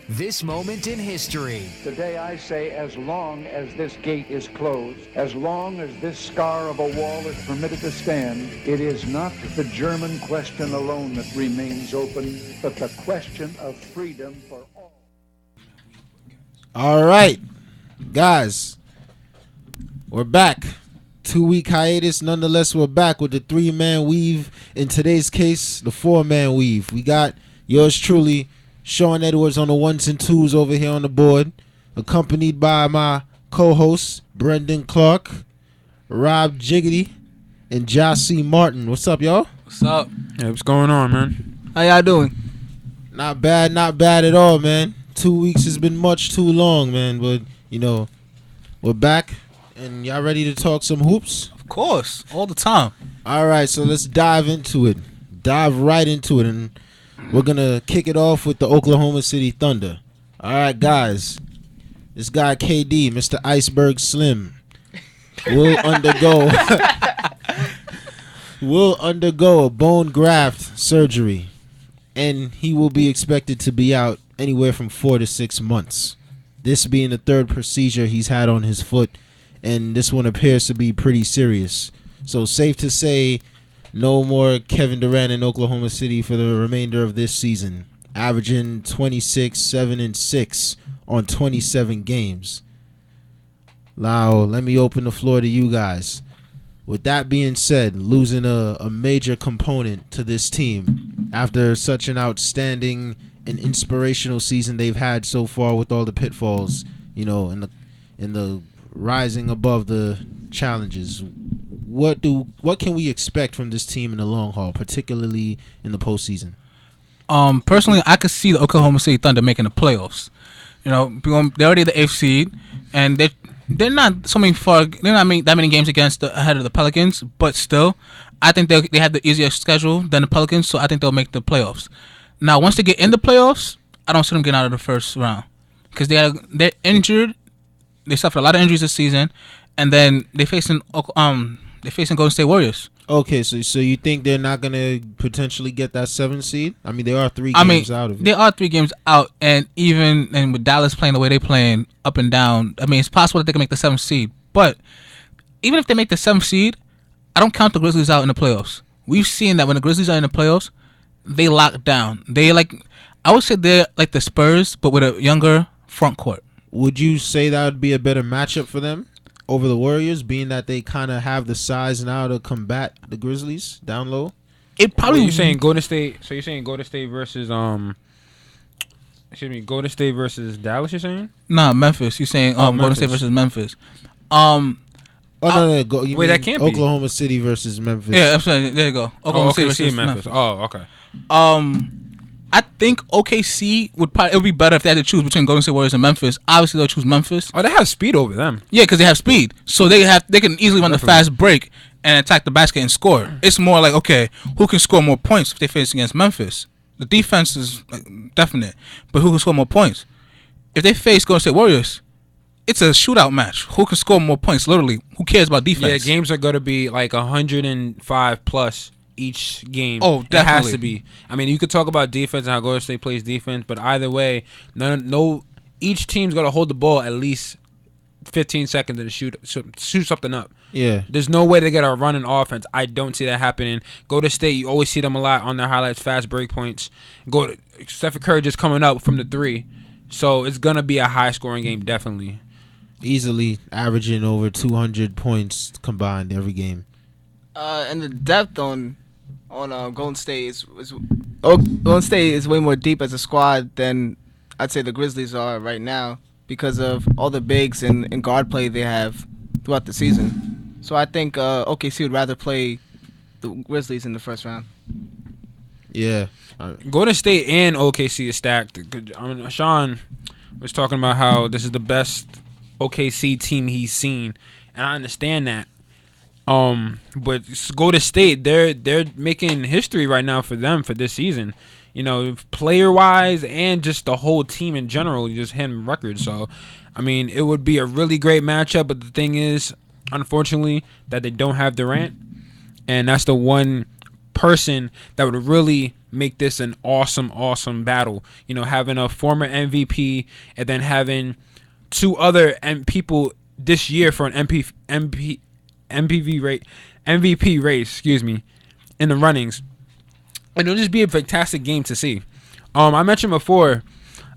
This moment in history. Today I say, as long as this gate is closed, as long as this scar of a wall is permitted to stand, it is not the German question alone that remains open, but the question of freedom for all. All right, guys, we're back. 2-week hiatus. Nonetheless, we're back with the 3-man weave. In today's case, the 4-man weave. We got yours truly, Sean Edwards, on the ones and twos over here on the board, accompanied by my co-hosts, Brendan Clark, Rob Jiggity, and Jossie Martin. What's up, y'all? What's up? Hey, what's going on, man? How y'all doing? Not bad at all, man. 2 weeks has been much too long, man. But, we're back, and y'all ready to talk some hoops? Of course, all the time. All right, so let's dive into it. Dive right into it, and we're going to kick it off with the Oklahoma City Thunder. All right, guys. This guy, KD, Mr. Iceberg Slim, will undergo a bone graft surgery, and he will be expected to be out anywhere from 4 to 6 months. This being the third procedure he's had on his foot, and this one appears to be pretty serious. So safe to say, no more Kevin Durant in Oklahoma City for the remainder of this season, averaging 26, 7, and 6 on 27 games. Now, let me open the floor to you guys. With that being said, losing a major component to this team after such an outstanding and inspirational season they've had so far, with all the pitfalls, in the rising above the challenges. What can we expect from this team in the long haul, particularly in the postseason? Personally, I could see the Oklahoma City Thunder making the playoffs. They're already the eighth seed, and they're not that many games ahead of the Pelicans, but still, I think they have the easier schedule than the Pelicans, so I think they'll make the playoffs. Now, once they get in the playoffs, I don't see them getting out of the first round because they're injured. They suffered a lot of injuries this season, and then they're facing Golden State Warriors. Okay, so you think they're not gonna potentially get that 7th seed? I mean, they are 3 games out of it. They are 3 games out, and with Dallas playing the way they're playing, up and down, I mean, it's possible that they can make the 7th seed. But even if they make the 7th seed, I don't count the Grizzlies out in the playoffs. We've seen that when the Grizzlies are in the playoffs, they lock down. I would say they're like the Spurs, but with a younger front court. Would you say that would be a better matchup for them over the Warriors, being that they kind of have the size now to combat the Grizzlies down low? It probably. You're saying Golden State? So you're saying Golden State versus Golden State versus Dallas? You're saying? Nah, Memphis. You're saying Golden State versus Memphis. No. Wait, that can't be Oklahoma City versus Memphis. Yeah, I'm saying, there you go. Oklahoma City versus Memphis. Oh, okay. I think OKC it would be better if they had to choose between Golden State Warriors and Memphis. Obviously, they'll choose Memphis. Oh, they have speed over them. Yeah, because they have speed, so they can easily run the fast break and attack the basket and score. It's more like, okay, who can score more points if they face against Memphis? The defense is definite, but who can score more points? If they face Golden State Warriors, it's a shootout match. Who can score more points? Literally, who cares about defense? Yeah, games are going to be like 105 plus each game. Oh, definitely. It has to be. I mean, you could talk about defense and how Golden State plays defense, but either way, each team's got to hold the ball at least 15 seconds to shoot something up. Yeah. There's no way they get a running offense. I don't see that happening. Golden State, you always see them a lot on their highlights, fast break points. Stephen Curry just coming up from the 3. So it's going to be a high-scoring game, definitely. Easily averaging over 200 points combined every game. And the depth on Golden State Golden State is way more deep as a squad than I'd say the Grizzlies are right now because of all the bigs and guard play they have throughout the season. So I think OKC would rather play the Grizzlies in the first round. Yeah. Golden State and OKC is stacked. Sean was talking about how this is the best OKC team he's seen, and I understand that. But Golden State, they're making history right now for them for this season. Player wise and just the whole team in general, just hitting records. So, I mean, it would be a really great matchup. But the thing is, unfortunately, that they don't have Durant, and that's the one person that would really make this an awesome battle. You know, having a former MVP and then having two other people this year for an MVP race, excuse me, in the runnings. And it'll just be a fantastic game to see. I mentioned before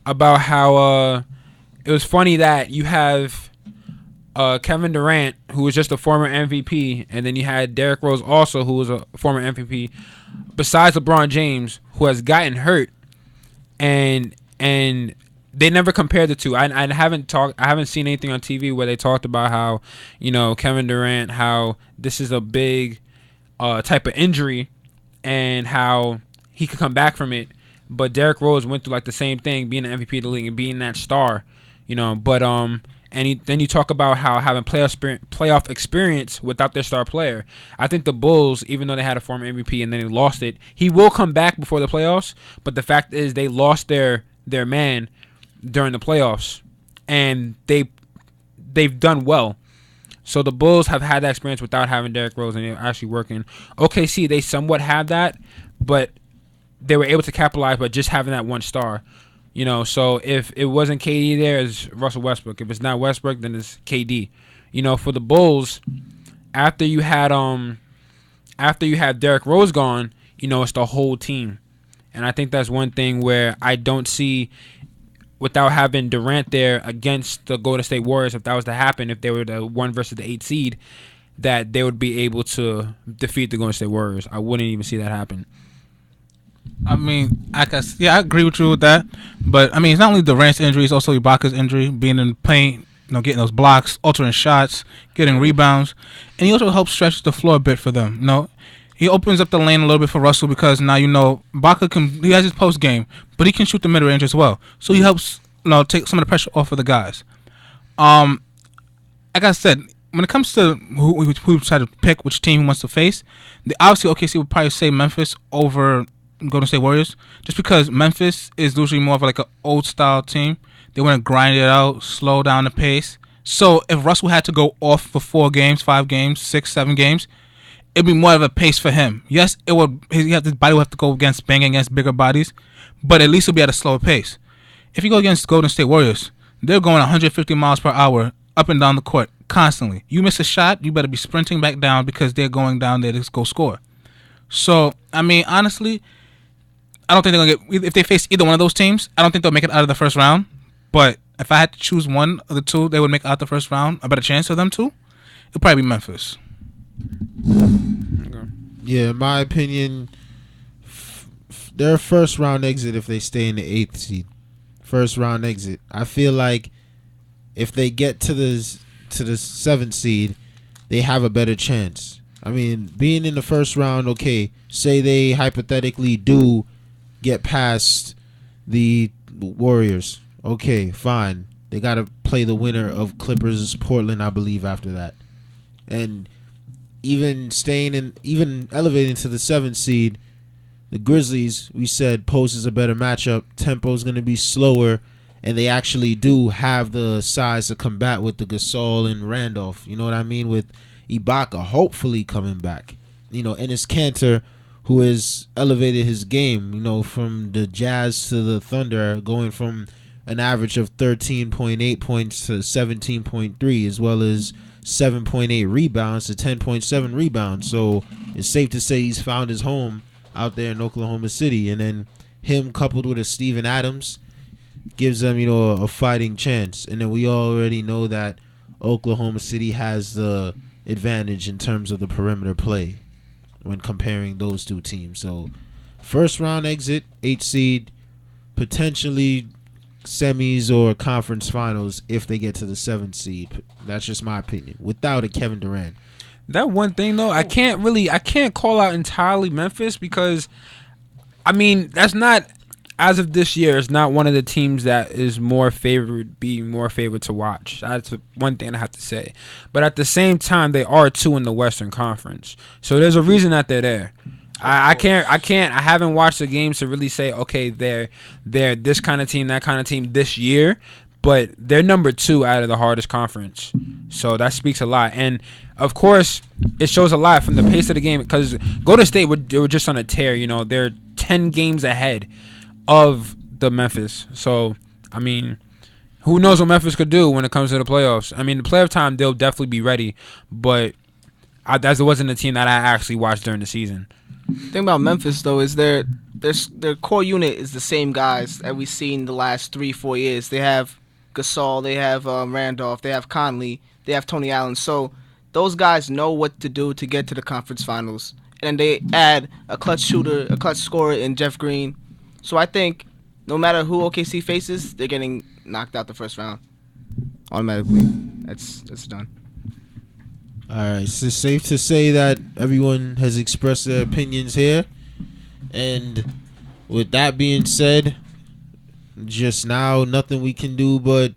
about how it was funny that you have Kevin Durant, who was just a former MVP, and then you had Derrick Rose also, who was a former MVP, besides LeBron James, who has gotten hurt, and they never compared the two. I haven't seen anything on TV where they talked about how, you know, Kevin Durant, how this is a big type of injury, and how he could come back from it. But Derrick Rose went through like the same thing, being an MVP of the league and being that star, you know. But then you talk about how having playoff experience without their star player. I think the Bulls, even though they had a former MVP and then they lost it, he will come back before the playoffs. But the fact is, they lost their man during the playoffs, and they've done well. So the Bulls have had that experience without having Derrick Rose, and they're actually working. OKC, they somewhat have that, but they were able to capitalize by just having that one star. You know, so if it wasn't KD there, it's Russell Westbrook. If it's not Westbrook, then it's KD. You know, for the Bulls, after you had Derrick Rose gone, you know, it's the whole team. And I think that's one thing where I don't see, without having Durant there against the Golden State Warriors, if that was to happen, if they were the 1 versus the 8 seed, that they would be able to defeat the Golden State Warriors. I wouldn't even see that happen. I mean, I agree with you with that. But, I mean, it's not only Durant's injury, it's also Ibaka's injury, being in the paint, you know, getting those blocks, altering shots, getting rebounds. And he also helps stretch the floor a bit for them. You know, he opens up the lane a little bit for Russell because now, you know, Ibaka he has his post game, but he can shoot the mid range as well. So he helps, you know, take some of the pressure off of the guys. Like I said, when it comes to who try to pick which team he wants to face, obviously OKC would probably say Memphis over Golden State Warriors, just because Memphis is usually more of like an old style team. They want to grind it out, slow down the pace. So if Russell had to go off for 4 games, 5 games, 6, 7 games, it'd be more of a pace for him. Yes, it would. His body would have to go banging against bigger bodies, but at least it'll be at a slower pace. If you go against Golden State Warriors, they're going 150 miles per hour up and down the court constantly. You miss a shot, you better be sprinting back down because they're going down there to go score. So I mean, honestly, I don't think they're going to get, if they face either one of those teams, I don't think they'll make it out of the first round. But if I had to choose one of the two, they would make it out the first round, a better chance of them too, it'll probably be Memphis. Okay. Yeah, in my opinion, their first round exit if they stay in the 8th seed. First round exit. I feel like if they get to the 7th seed, they have a better chance. I mean, being in the first round, okay, say they hypothetically do get past the Warriors. Okay, fine. They got to play the winner of Clippers Portland, I believe, after that. And even elevating to the 7th seed, the Grizzlies, we said, poses a better matchup. Tempo's going to be slower, and they actually do have the size to combat with the Gasol and Randolph. You know what I mean? With Ibaka hopefully coming back. You know, Enes Kanter, who has elevated his game, you know, from the Jazz to the Thunder, going from an average of 13.8 points to 17.3, as well as 7.8 rebounds to 10.7 rebounds. So it's safe to say he's found his home out there in Oklahoma City. And then him coupled with a Steven Adams gives them, you know, a fighting chance. And then we already know that Oklahoma City has the advantage in terms of the perimeter play when comparing those two teams. So first round exit, 8th seed, potentially semis or conference finals if they get to the 7th seed. That's just my opinion. Without a Kevin Durant. That one thing though, I can't call out entirely Memphis because, I mean, that's not, as of this year, it's not one of the teams that is more favored to watch. That's one thing I have to say. But at the same time, they are 2 in the Western Conference, so there's a reason that they're there. I haven't watched the games to really say, okay, they're this kind of team, that kind of team this year, but they're number 2 out of the hardest conference. So that speaks a lot. And, of course, it shows a lot from the pace of the game because Golden State were just on a tear. You know, they're 10 games ahead of the Memphis. So, I mean, who knows what Memphis could do when it comes to the playoffs. I mean, the playoff time, they'll definitely be ready. But that wasn't a team that I actually watched during the season. The thing about Memphis, though, is their core unit is the same guys that we've seen the last 3-4 years. They have Gasol, they have Randolph, they have Conley, they have Tony Allen. So those guys know what to do to get to the conference finals. And they add a clutch shooter, a clutch scorer in Jeff Green. So I think no matter who OKC faces, they're getting knocked out the first round automatically. That's done. All right, so it's safe to say that everyone has expressed their opinions here. And with that being said, just now, nothing we can do but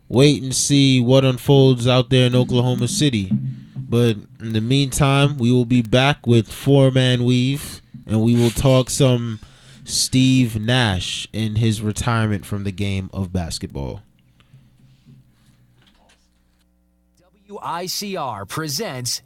wait and see what unfolds out there in Oklahoma City. But in the meantime, we will be back with Four-Man Weave, and we will talk some Steve Nash in his retirement from the game of basketball. WICR presents